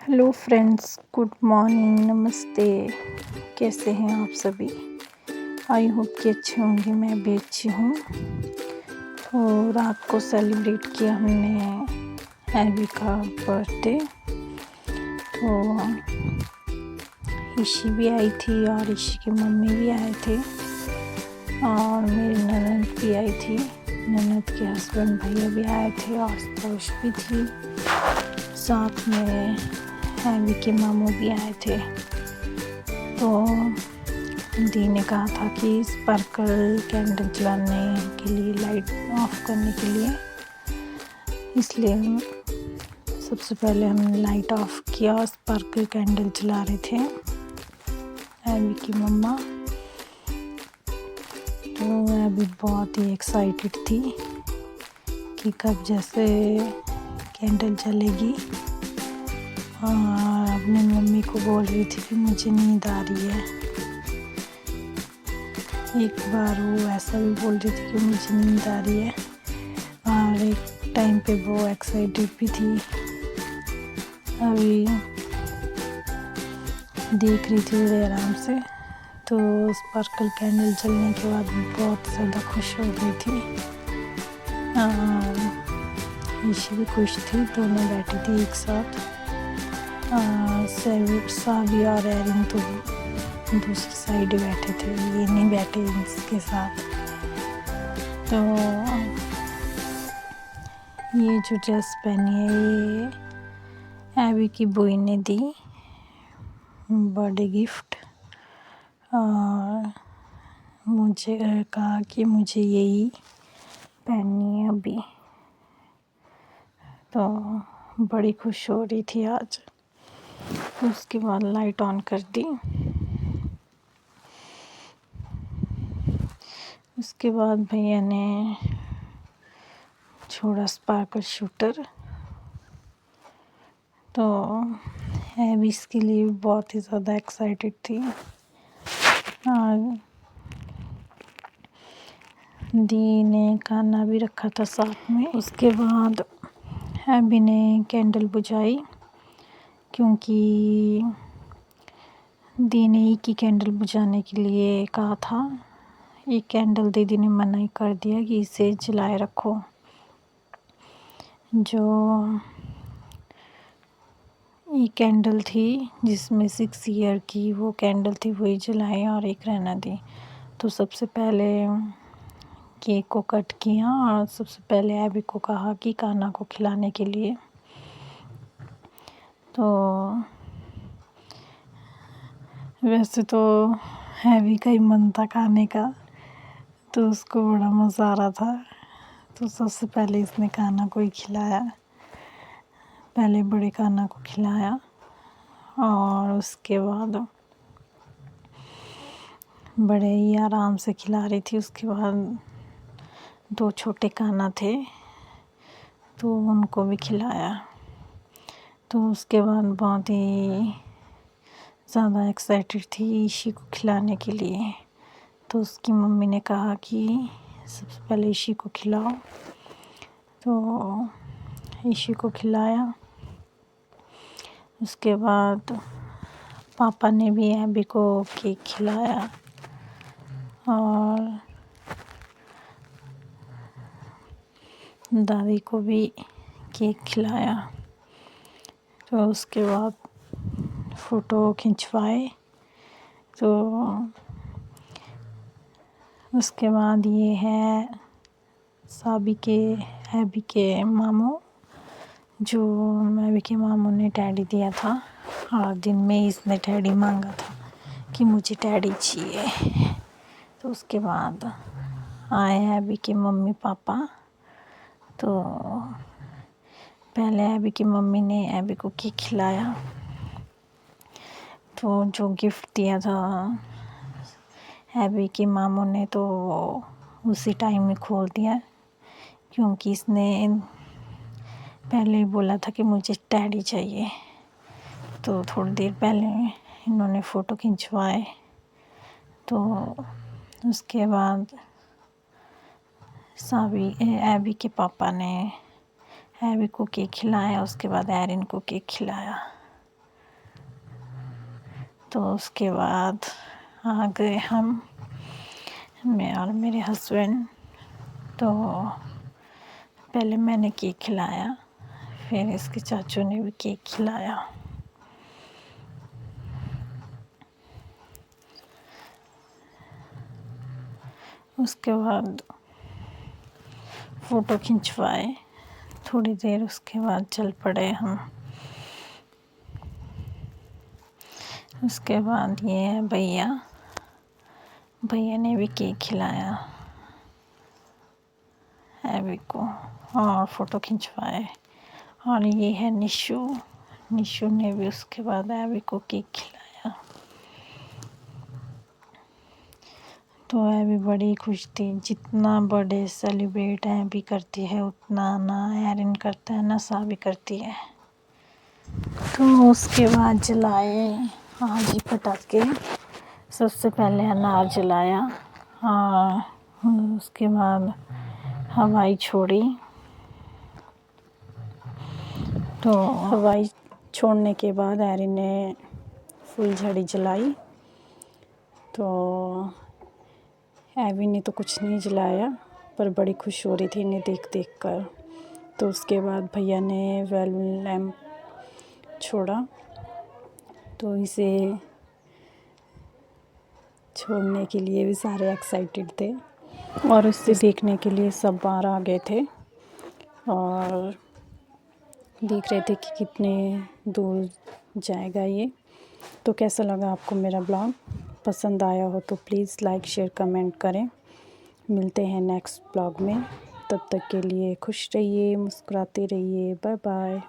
Hello friends, good morning, नमस्ते। कैसे हैं आप सभी? आई होप कि अच्छे होंगे। मैं भी अच्छी हूँ। तो रात को सेलिब्रेट किया हमने एबी का बर्थडे। तो ईशी भी आई थी और ईशी की मम्मी भी आए थे और मेरी ननद भी आई थी। ननद के हस्बैंड भैया भी आए थे और स्पर्श भी थी। साथ में एबी के मामू भी आए थे। तो दी ने कहा था कि स्पार्कल कैंडल जलाने के लिए, लाइट ऑफ करने के लिए, इसलिए सबसे पहले हमने लाइट ऑफ किया और स्पार्कल कैंडल जला रहे थे एबी की मम्मा। तो एबी बहुत ही एक्साइटेड थी कि कब जैसे कैंडल जलेगी और अपनी मम्मी को बोल रही थी कि मुझे नींद आ रही है। एक बार वो ऐसा भी बोल रही थी कि मुझे नींद आ रही है और एक टाइम पे वो एक्साइटेड भी थी। अभी देख रही थी बड़े आराम से। तो स्पार्कल कैंडल जलने के बाद बहुत ज़्यादा खुश हो गई थी। ईशी भी खुश थी। दोनों बैठी थी एक साथ। सावी और एरिन तो दूसरी साइड बैठे थे, ये नहीं बैठे इसके साथ। तो ये जो ड्रेस पहनी है ये एबी की बुई ने दी बर्थडे गिफ्ट और मुझे कहा कि मुझे यही पहननी है अभी। तो बड़ी खुश हो रही थी आज। उसके बाद लाइट ऑन कर दी। उसके बाद भैया ने छोड़ा स्पार्कल शूटर। तो एबी इसके लिए बहुत ही ज़्यादा एक्साइटेड थी और दी ने खाना भी रखा था साथ में। उसके बाद एबी ने कैंडल बुझाई क्योंकि दी ने एक ही कैंडल बुझाने के लिए कहा था। एक कैंडल दीदी ने मना ही कर दिया कि इसे जलाए रखो। जो एक कैंडल थी जिसमें 6 ईयर की वो कैंडल थी, वही जलाई और एक रहना दी। तो सबसे पहले केक को कट किया और सबसे पहले एबी को कहा कि कान्हा को खिलाने के लिए। तो वैसे तो एबी का ही मन था खाने का, तो उसको बड़ा मज़ा आ रहा था। तो सबसे पहले इसने कान्हा को ही खिलाया। पहले बड़े कान्हा को खिलाया और उसके बाद बड़े ही आराम से खिला रही थी। उसके बाद 2 छोटे कान्हा थे तो उनको भी खिलाया। तो उसके बाद बहुत ही ज़्यादा एक्साइटेड थी ईशी को खिलाने के लिए। तो उसकी मम्मी ने कहा कि सबसे पहले ईशी को खिलाओ। तो ईशी को खिलाया। उसके बाद पापा ने भी एबी को केक खिलाया और दादी को भी केक खिलाया। तो उसके बाद फ़ोटो खिंचवाए। तो उसके बाद ये है एबी के मामू, जो एबी के मामू ने टैडी दिया था और दिन में इसने टैडी मांगा था कि मुझे टैडी चाहिए। तो उसके बाद आए एबी के मम्मी पापा। तो पहले एबी की मम्मी ने एबी को केक खिलाया। तो जो गिफ्ट दिया था एबी के मामू ने तो उसी टाइम में खोल दिया, क्योंकि इसने पहले ही बोला था कि मुझे टैडी चाहिए। तो थोड़ी देर पहले इन्होंने फ़ोटो खिंचवाए। तो उसके बाद एबी के पापा ने एबी को केक खिलाया। उसके बाद एरिन को केक खिलाया। तो उसके बाद आ गए हम, मैं और मेरे हस्बैंड। तो पहले मैंने केक खिलाया, फिर इसके चाचू ने भी केक खिलाया। उसके बाद फ़ोटो खिंचवाए, थोड़ी देर उसके बाद चल पड़े हम। उसके बाद ये है भैया, भैया ने भी केक खिलाया एवी को और फ़ोटो खिंचवाए। और ये है निशु, निशु ने भी उसके बाद एवी को केक खिलाया। तो एवी बड़ी खुश थी। जितना बर्थडे सेलिब्रेट एवी करती है उतना ना एरिन करता है ना सावी करती है। तो उसके बाद जलाए आज ही पटाखे। सबसे पहले अनार जलाया और उसके बाद हवाई छोड़ी। तो हवाई छोड़ने के बाद एरिन ने फुलझड़ी जलाई। तो एवी ने तो कुछ नहीं जलाया पर बड़ी खुश हो रही थी इन्हें देख देख कर। तो उसके बाद भैया ने बैलून लैम्प छोड़ा। तो इसे छोड़ने के लिए भी सारे एक्साइटेड थे और इसे देखने के लिए सब बाहर आ गए थे और देख रहे थे कि कितने दूर जाएगा ये। तो कैसा लगा आपको मेरा ब्लॉग? पसंद आया हो तो प्लीज़ लाइक शेयर कमेंट करें। मिलते हैं नेक्स्ट ब्लॉग में। तब तक के लिए खुश रहिए, मुस्कुराते रहिए। Bye bye.